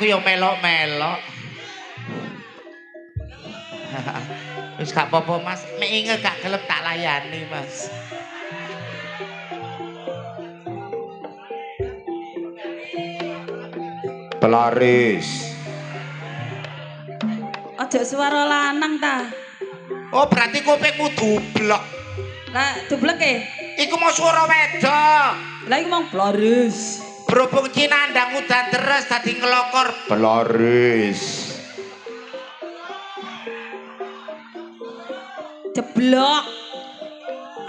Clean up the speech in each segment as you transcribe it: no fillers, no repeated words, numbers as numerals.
ya melok-melok. Wis gak apa-apa Mas, mek inget gak gelem tak layani Mas. Pelaris. Aja suara lanang ta. Oh, berarti kupingmu dublek. Lah dublek e. Iku mau suara wedok. Lah iku mau Pelaris. Berhubung Cinandang udan deres tadi ngelokor Pelaris. Jeblok.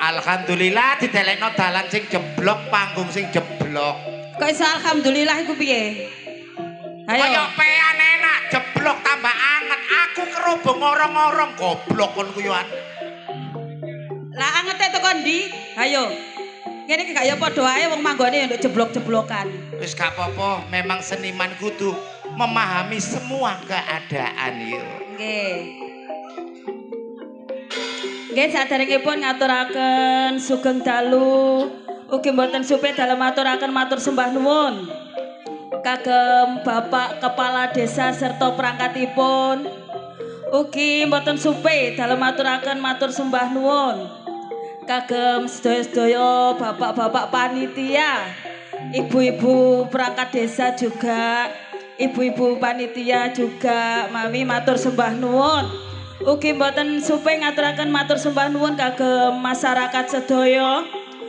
Alhamdulillah didelekno dalan sing jeblok, panggung sing jeblok. Kok iso alhamdulillah iku piye? Ayo. Kaya pean enak, jeblok tambah anget. Aku kerubung ngorong-ngorong goblok kon kuyuan. Lah angete teko ndi? Ayo. Kene iki gak ya padha ae wong manggone ya nduk jeblok-jeblokan. Wis gak apa-apa, memang seniman kudu memahami semua keadaan yo. Nggih. Nggih saderengipun ngaturaken sugeng dalu ugi mboten supe dalem aturaken matur sembah nuwun kagem Bapak Kepala Desa serta perangkatipun ugi mboten supe dalem aturaken matur sembah nuwun kagem sedaya-sedaya bapak-bapak panitia, ibu-ibu perangkat desa juga, ibu-ibu panitia juga mami matur sembah nuwun. Ugi mboten supe ngaturaken matur sembah nuwun kagem masyarakat sedaya.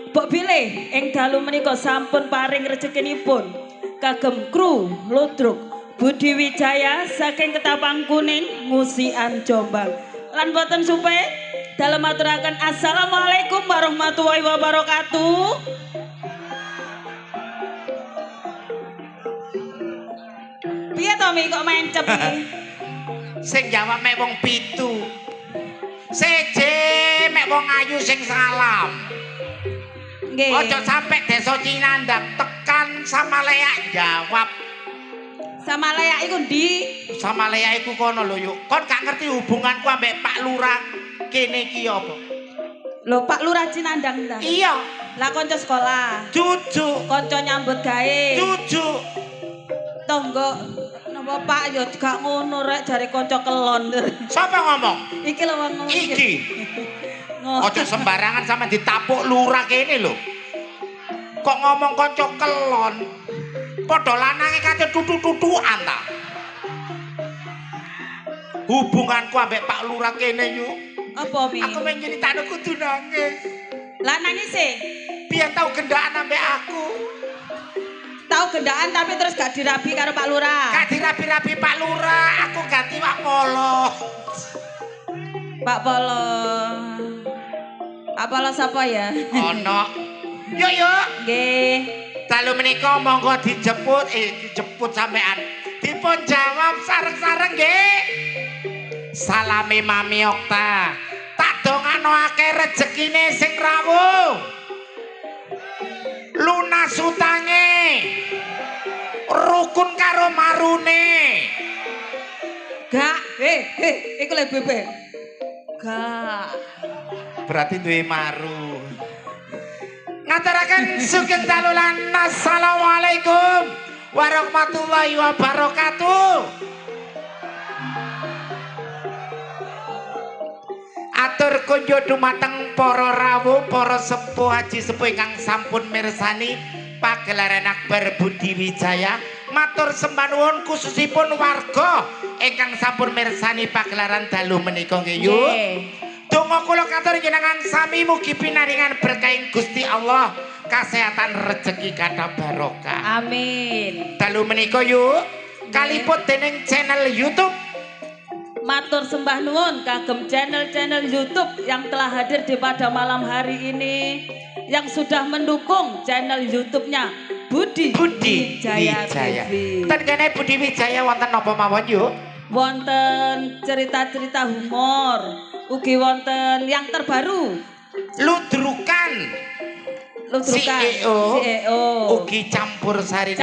Mbok bilih ing dalu menika sampun paring rezekinipun kagem kru Ludruk Budi Wijaya saking Ketapang Kuning Ngusian Jombang. Lan mboten supe dalem aturaken assalamualaikum warahmatullahi wabarakatuh. Piye to Mi kok mencep iki? Sing jawab mek wong pitu. Seje mek wong ayu sing salam. Nggih. Ojo sampe desa Cinandang tekan sama leak jawab. Sama leak iku ndi? Sama leak iku kono lho yuk. Kon gak ngerti hubunganku ambek Pak Lurah kene iki apa? Lho Pak Lurah Cinandang ta? Iya. Lah kanca sekolah. Cucu. Kanca nyambut gawe. Cucu. Tonggo napa Pak ya gak ngono rek jare kanca kelon. Siapa ngomong? Iki lho wong ngomong. Iki. Ojo sembarangan sama ditapuk lurah kene lho. Kok ngomong kanca kelon? Padha lanange kate tutu-tutukan ta. Hubunganku ambek Pak Lurah kene yuk. Apa Mi? Aku pengen nyeritakno kudu nangis. Lah nangis e. Biar tahu gendaan ambek aku. Tahu gendaan tapi terus gak dirabi karo Pak Lurah. Gak dirapi-rapi Pak Lurah, aku ganti Pak Polo. Pak Polo. Pak Polo sapa ya? Ono. Yuk yuk. Nggih. Dalu menika monggo dijemput sampean. Dipun jawab sareng-sareng nggih. Salame Mami Okta. Tak dongano akeh rezekine sing rawuh. Lunas utange. Rukun karo marune. Gak. Iku le bebe. Gak. Berarti duwe maru. Ngaturaken sugeng dalulan assalamualaikum warahmatullahi wabarakatuh. Atur kunjo dumateng para rawuh, para sepuh haji sepuh ingkang sampun mirsani pagelaran Akbar Budi Wijaya. Matur sembah nuwun khususipun warga ingkang sampun mirsani pagelaran dalu menika nggih yuk. Donga kula katur jenengan sami mugi pinaringan berkahing Gusti Allah, kesehatan rezeki kathah barokah. Amin. Dalu menika yuk kaliput dening channel YouTube. Matur sembah nuwun kagem channel-channel YouTube yang telah hadir di pada malam hari ini, yang sudah mendukung channel YouTube-nya Budi Wijaya TV. Ten kene Budi Wijaya wonten napa mawon yuk? Wonten cerita-cerita humor, ugi wonten yang terbaru Ludrukan CEO ugi campur sari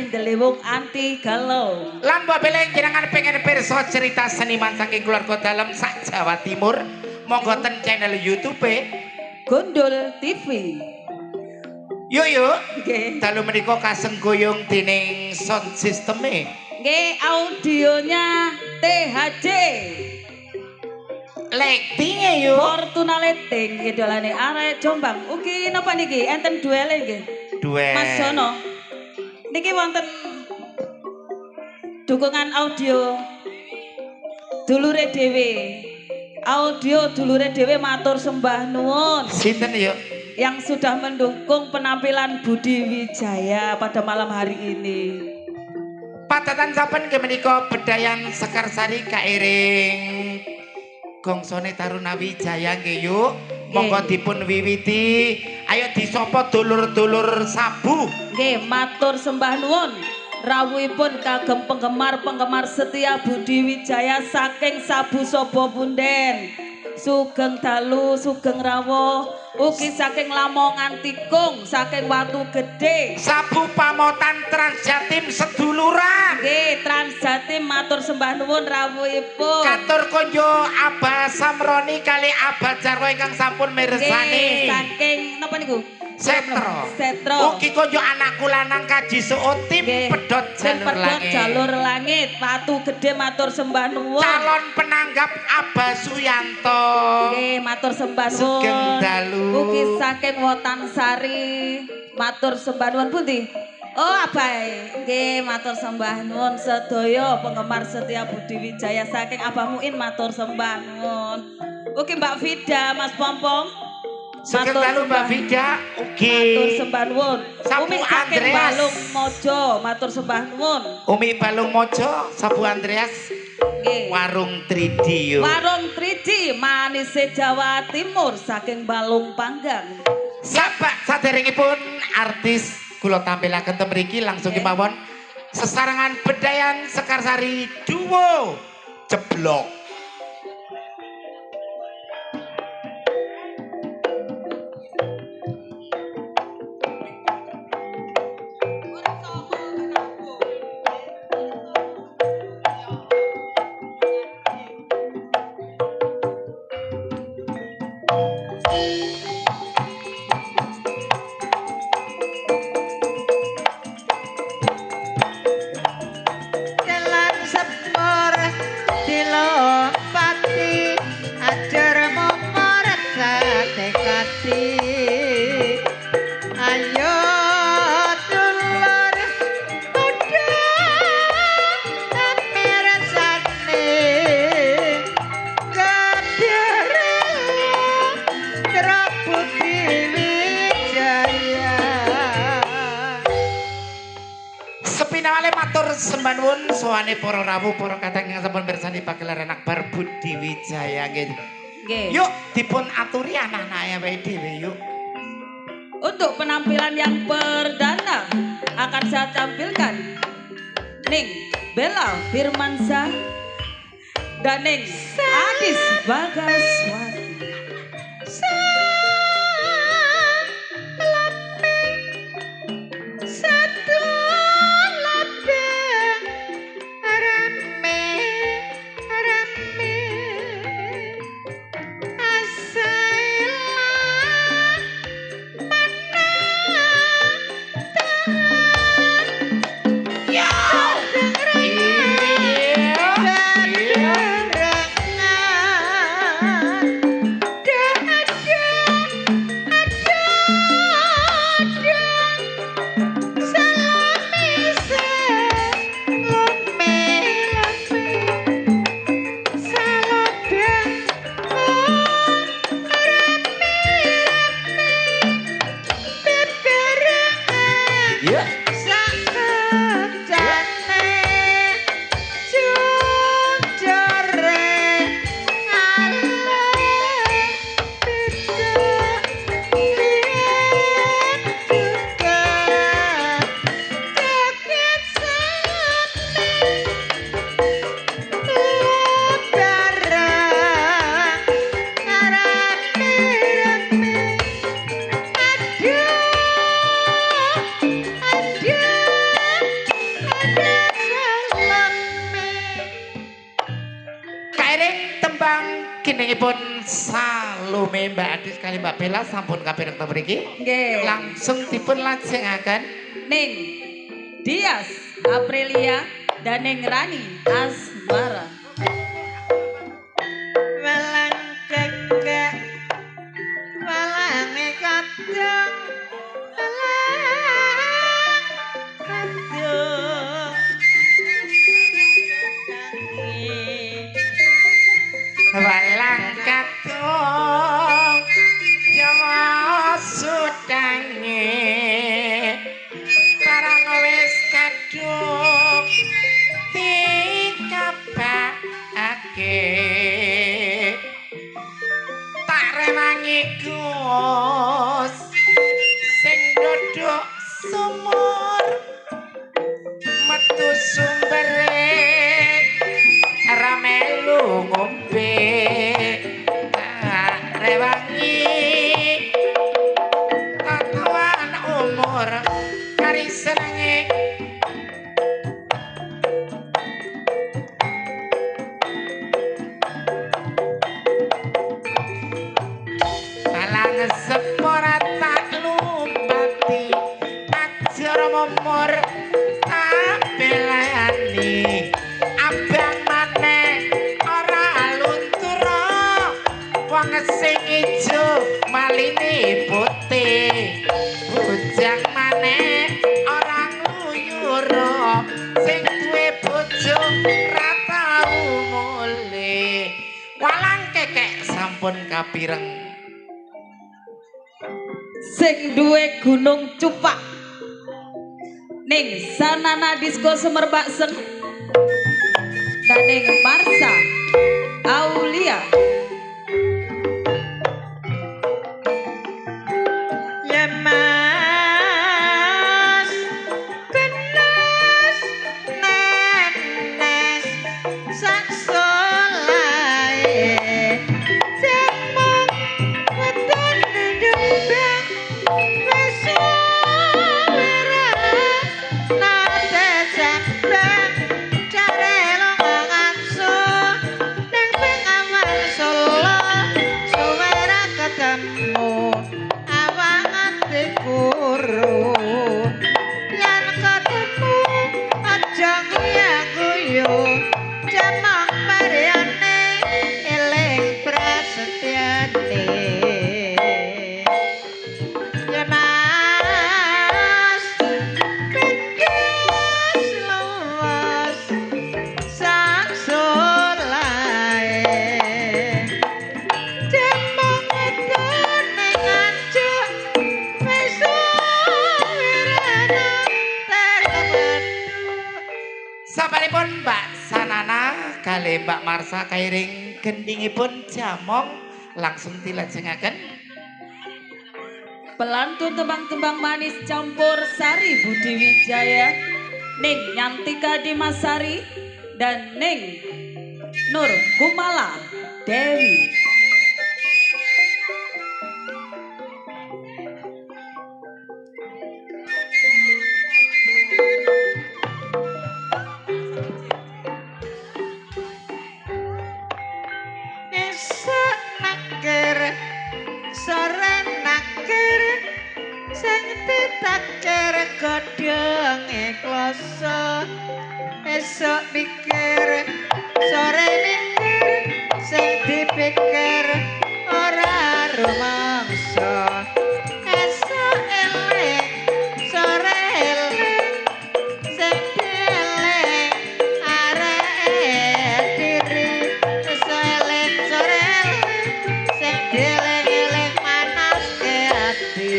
Delewung anti galau. Lan mbabeleng jenengan pengen pirsa cerita seniman saking keluarga dalam sak Jawa Timur, monggo ten channel YouTube Gondol TV. Yuk Nggih. dalu menika kasenggoyong dening sound systeme Nggih, audionya THJ. Lettinge yuk. Fortuna Letting nggih dolane arek Jombang. Ugi napa niki? Enten duele nggih. Duel. Mas Jono. Niki wonten dukungan audio dulure dhewe. Audio dulure dhewe matur sembah nuwun. Sinten yuk? Yang sudah mendukung penampilan Budi Wijaya pada malam hari ini. Padatan saben menika Bedayan Sekarsari kairing gongsone Taruna Wijaya nggih yuk. Monggo dipun wiwiti. Ayo disapa dulur-dulur sabu. Nggih, matur sembah nuwun. Rawuhipun kagem penggemar-penggemar setia Budi Wijaya saking Sabu Sobo Bunden, Sugeng Dalu, Sugeng Rawuh, ugi saking Lamongan Tikung, saking Watu Gede, Sabu Pamotan Transjatim seduluran. nggih, Transjatim matur sembah nuwun rawuhipun. Katur konjo Abah Samroni kali Abah Jarwo ingkang sampun mirsani. Nggih, saking napa niku? Setro. Setro. Ugi konjo anakku lanang Kaji Suutim pedhot jalur langit. Jalur langit, Watu Gede matur sembah nuwun. Calon penanggap Abah Suyanto. Nggih, matur sembah nuwun. Sugeng Dalu. Ugi saking Wotan Sari, matur sembah nuwun pundi? Oh, Abah. Nggih, matur sembah nuwun sedaya penggemar setia Budi Wijaya saking Abah Muin matur sembah nuwun. Ugi Mbak Vida, Mas Pompong. Sugeng Dalu Mbak Vida ugi. Matur sembah nuwun. Sapu Umi saking Andreas. Balung Mojo, matur sembah nuwun. Umi Balung Mojo, Sabu Andreas. Nggih. Warung 3D yuk. Warung 3D Manise Jawa Timur saking Balung Panggang. Sabak saderengipun artis kula tampilaken ten mriki langsung kemawon sesarengan Bedayan Sekarsari duo Jeblok. Jalan sepur dilopati ajar momoret satekati ayo dulur padha mirsani kadere Budi Wijaya. Sepinawale matur sembah nuwun sowane para rawuh para kadang ingkang sampun mirsani pagelaran akbar Budi Wijaya nggih. Nggih. Yuk dipun aturi anak-anak awake dhewe yuk. Untuk penampilan yang perdana akan saya tampilkan Ning Bella Firmansyah dan Ning Adis Bagaswati. Kiningipun Salome Mbak Adis kali Mbak Bella sampun kaping teng mriki. Langsung dipun lajengaken Ning Dias Aprilia dan ning Rani Asmara. Walang kekek walange kadang walang kadang walang katung jawa sudange karang wis kadung dikabake tak rewangi Gus sing duduk sumur metu sumbere ramelu ngombe rewangi tatuan umur kari senenge talang sepora tak lumpati ajar momor tak belani abang maneh ora luntur wong sing ijo maline putih bujang maneh ora nguyur sing duwe bojo ra tau mulih walang kekek sampun kapireng Sing duwe gunung cupak ning Sanana Disco Semerbak Seng dan ning Marsa Aulia. ya mas kenas nenes sak solae cemong weton ndembang wis suwera nate sembang care longangan su ning pengawan solo suwera ketemu awangan dikuru yen ketemu aja guyu jamang mariane eling prasetyane ya mas kekes luas sak solae jamang weton ning ancuk wis suwirana terkebedu sabaripun Mbak Sanana kali Mbak Marsa kairing gendingipun jamong langsung dilajengaken Pelantun tembang-tembang manis campur sari Budi Wijaya ning Nyantika Dimasari dan ning Nur Kumala Dewi. esuk nakir sore nakir sing ditakir godhonge kloso esuk mikir sore mikir sing dipikir ora rumangsa esuk eling sore eling sing dieling areke diri esuk eling sore eling sing dieling-eling manaske ati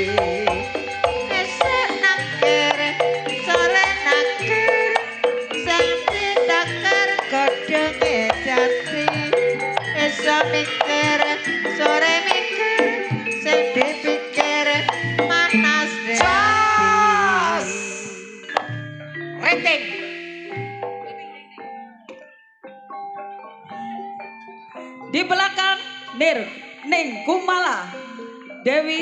esuk nakir sore nakir sing ditakir godhonge jati esuk mikir sore mikir sing dipikir manaske Jos! ati rating Di belakang ning Kumala Dewi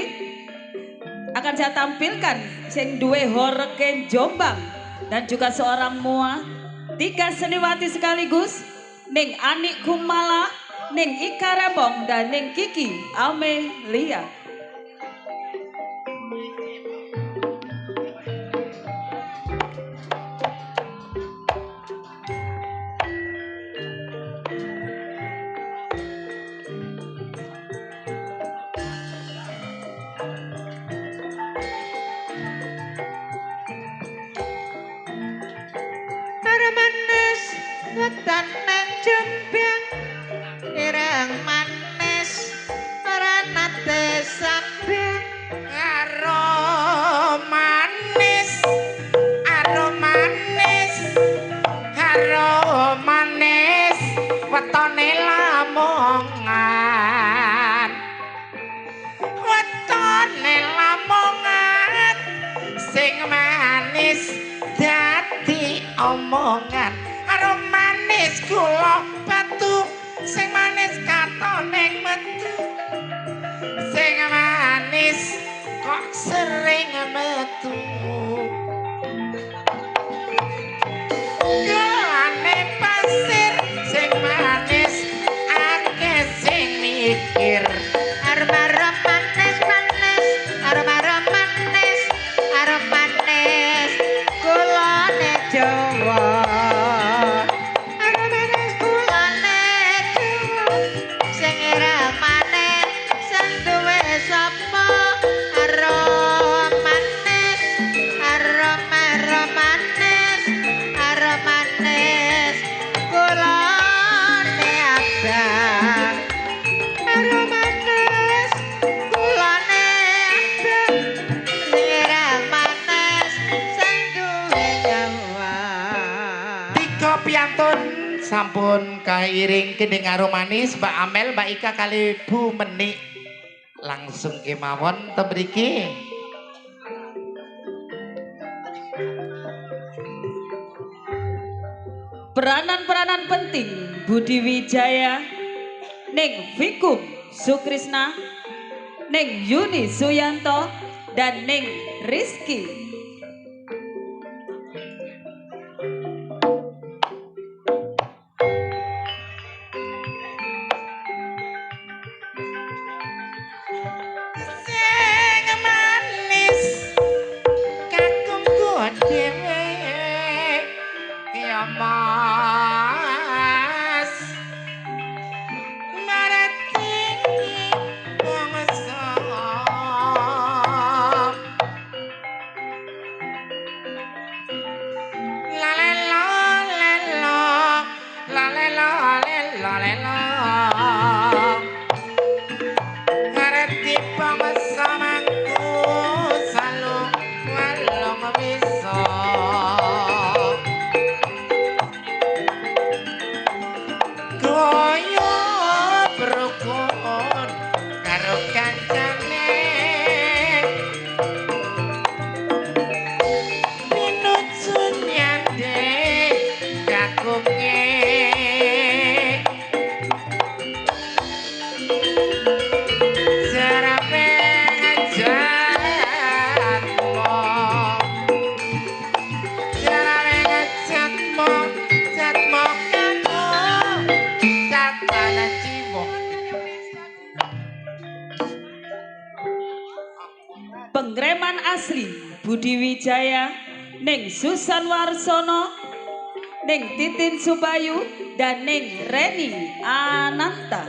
akan saya tampilkan sing duwe Horeken Jombang dan juga seorang mua, 3 seniwati sekaligus ning Anik Kumala, ning Ika Rembong dan ning Kiki Amelia. setan nang jembang ireng manis ora nate sambang aromanis aromanis aromanis wetone lamongan wetone lamongan sing manis dadi omongan aromanis kula batu sing manis katone metu sing manis kok sering metu gane pasir sing manis akeh sing mikir aroma manis manis aroma manis aroma manis kulane Jawa aroma manis kulane Jawa sing ireng manis sing duwe sapa aroma manis aroma manis aroma manis kulane abang aroma manis kulane abang sing manis sing duwe Jawa tiga piantun sampun kairing kening aromanis Mbak Amel Mbak Ika kali Bu Menik langsung kemawon te mriki Peranan-peranan penting Budi Wijaya Ning Vikum Sukrisna Ning Yuni Suyanto dan Ning Rizky. sing manis kakungku dhewe ya Mas marating bangsa la la la la la la la la la la ngerti bangsa mangku salu walong bisa goyo berukun karo kancane pinuju nyande kakunge serape ngajatmu serape ngajatmu jatmu kamu catana jiwa Penggreman asli Budi Wijaya Ning Susan Warsono Ning Titin Subayu dan Ning Reni Ananta.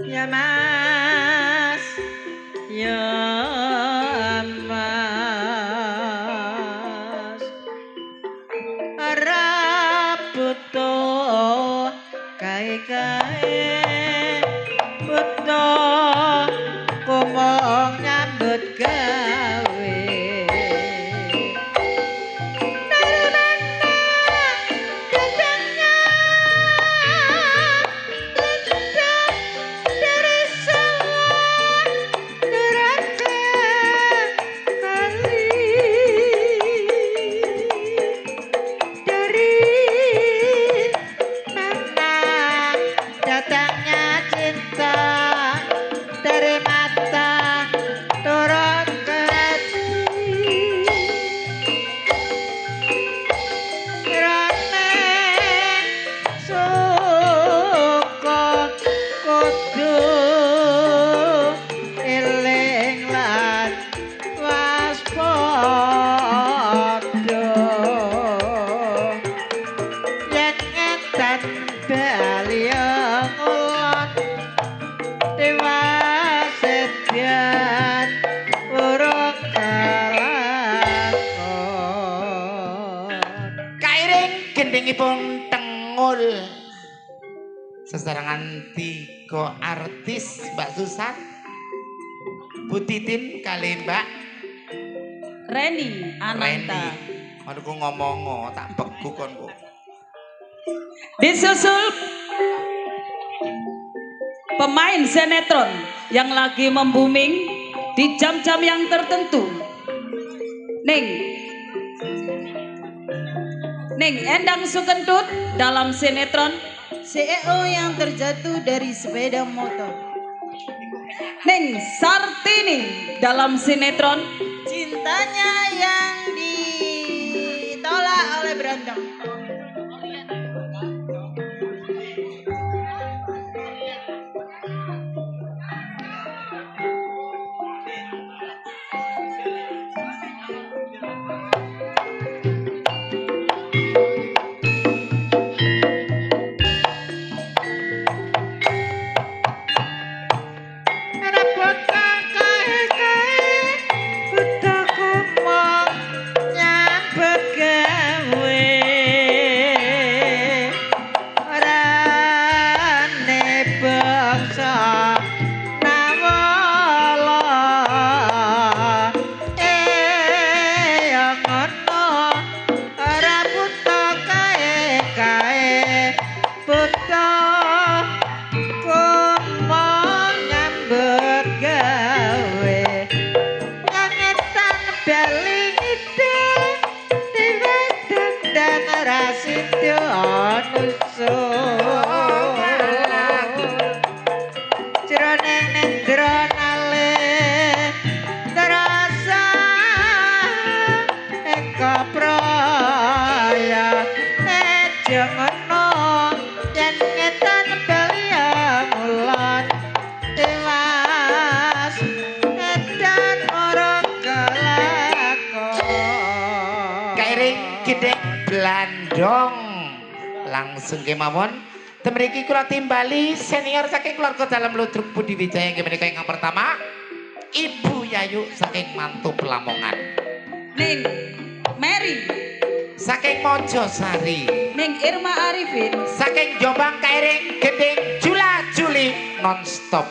ya Mas ya Mas ora butuh kae-kae butuh ngomong nyambut gawe dari mana datangnya dari sawah neraka kali dari mana datangnya cinta dari mata baliang ulon dewa sedian urung kelakon Kairing gendingipun tengul sesarangan 3 artis Mbak Susan Bu Titin kali Mbak Reni Ananta. Aduh ku ngomong tak beku kon ku. Disusul pemain sinetron yang lagi membuming di jam-jam yang tertentu. Ning Endang Sukentut dalam sinetron CEO yang terjatuh dari sepeda motor Ning Sartini dalam sinetron cintanya yang ditolak oleh berantem Blandong langsung kemawon temriki kula timbali senior saking keluarga dalam Ludruk Budi Wijaya inggih menika ingkang pertama Ibu Yayu saking Mantu Pelamongan Ning Mary saking Mojosari Ning Irma Arifin saking Jombang Kairing Gending Jula Juli nonstop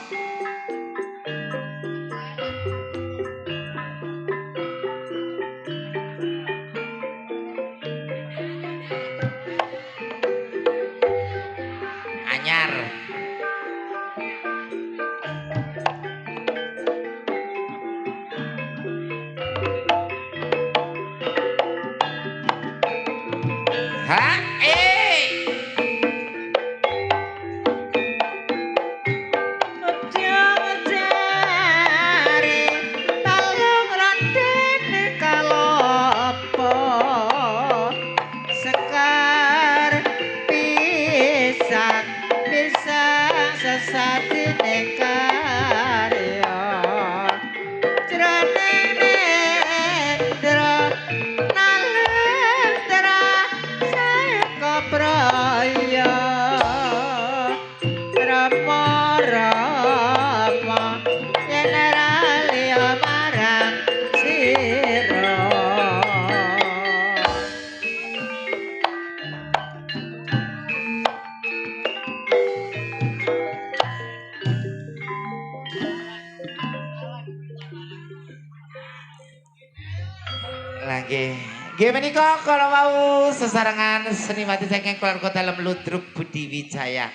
Nggih menika kalau mau sesarengan senimati saking keluarga dalam Ludruk Budi Wijaya.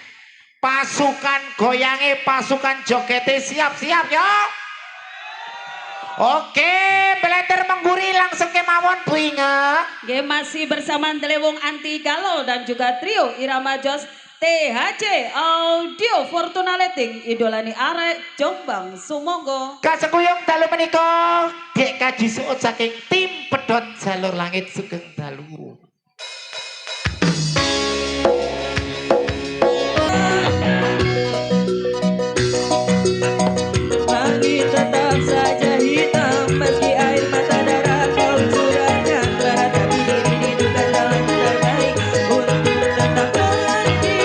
Pasukan goyange, pasukan jogete siap-siap ya. Oke, beleter mengguri langsung kemawon Bu Inge. Nggih masih bersama Delewong Anti Galau dan juga trio Irama Jos THC Audio Fortuna Leting idolani arek Jombang sumangga. Kasengkuyung dalu menika Dek Kaji Suut saking tim pedot jalur langit Sugeng Dalu. Langit tetap saja hitam meski air mata darah kau curahkan terhadap diri ini bukan jalan terbaik untuk tetap berhenti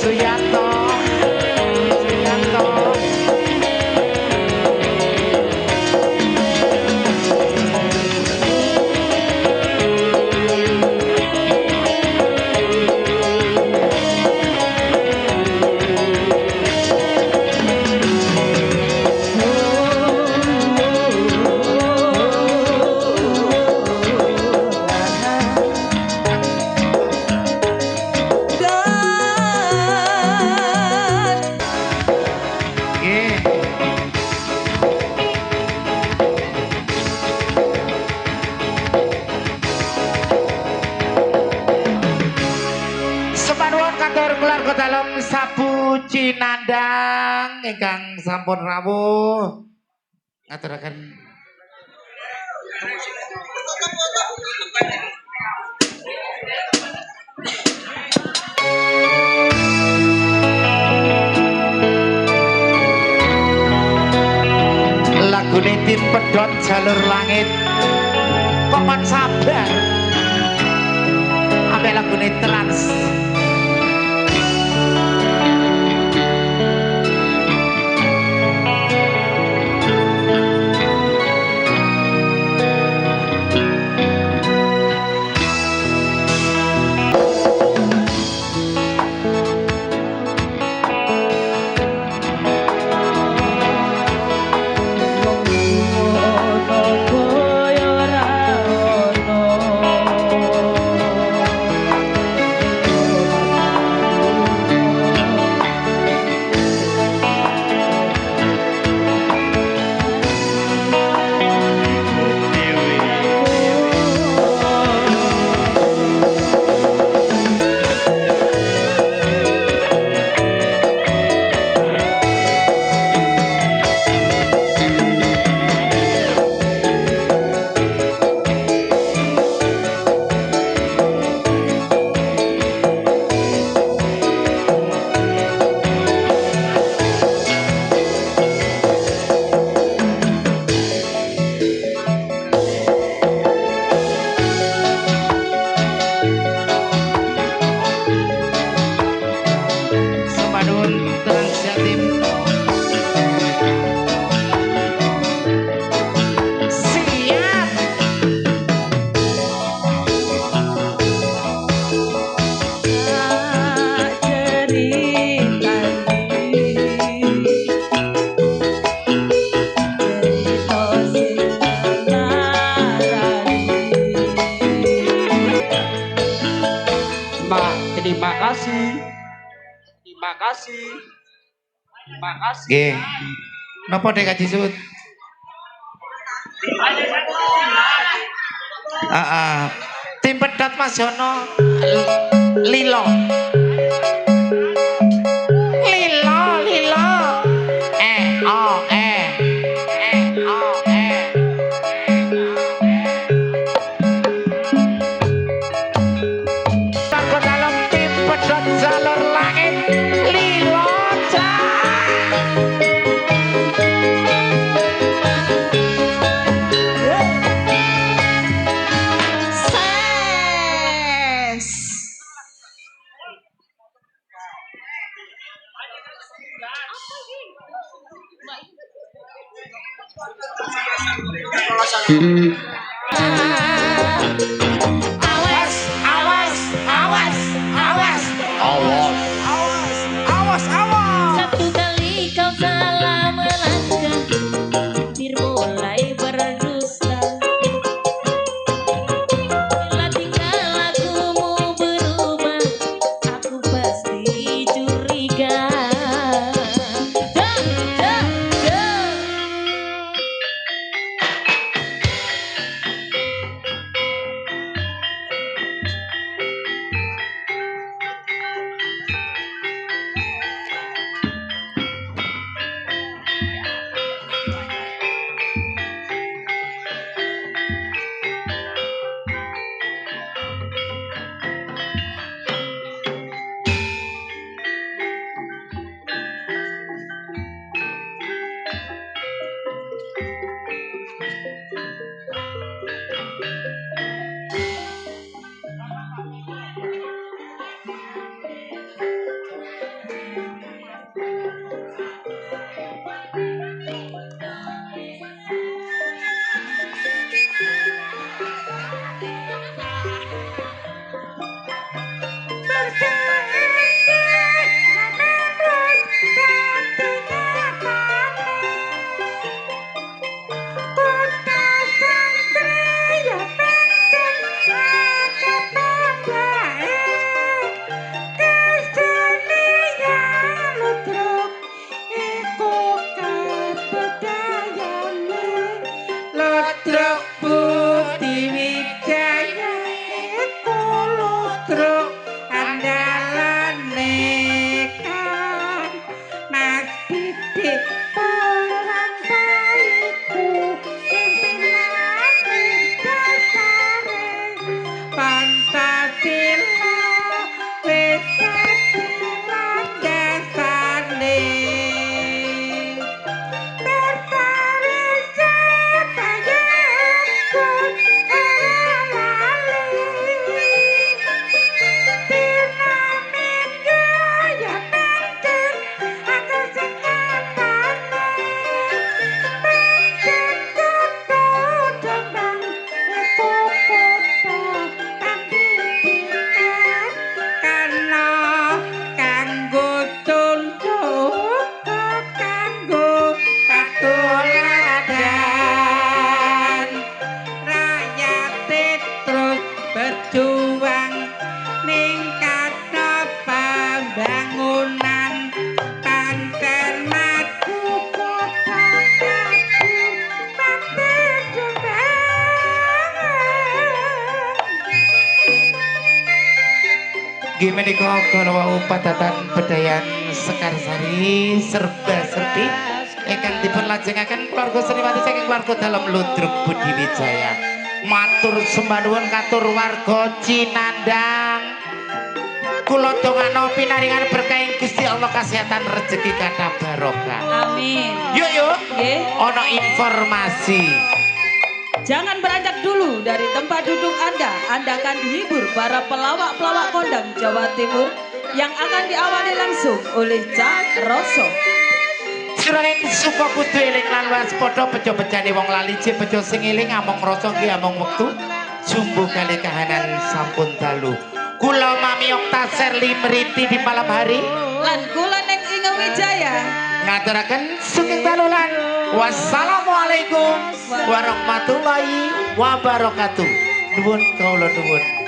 Suyanto Suyanto dalam sapu cinandang ingkang sampun rawuh ngaturaken lagune Tim Pedhot Jalur Langit kok kon sabar ambek lagune Trans. Terima kasih. Nggih. Napa Dek Kaji Sud? Tim Pedhot Mas Jono Lilo. Lilo, Lilo. Takut dalam Tim Pedhot Jalur Langit Lilo. Awas, awas, awas, awas, awas, awas, awas, awas. Satu kali kau salah melangkah, bir mulai berdusta. Bila tingkah lakumu berubah, aku pasti curiga. Nggih menika kala padatan bedayan Sekarsari serba serbi ingkang dipun lajengaken keluarga Sriwati saking keluarga dalem Ludruk Budi Wijaya. Matur sembah nuwun katur warga Cinandang. Kula dongano pinaringan berkah Gusti Allah kesehatan rezeki kathah barokah. Amin. Yuk. Nggih. Ono informasi. Jangan beranjak dulu dari tempat duduk Anda. Anda akan dihibur para pelawak-pelawak kondang Jawa Timur yang akan diawali langsung oleh Cak Roso. Siraing suka kudu eling lan waspada bejo-bejane wong lali je bejo sing eling among rasa ki among wektu jumbo kali kahanan sampun dalu. Kula Mami Oktaser Limriti di malam hari Lan kula ning Inge Wijaya ngaturaken sugeng dalu lan wassalamualaikum warahmatullahi wabarakatuh. Nuwun kawula nuwun.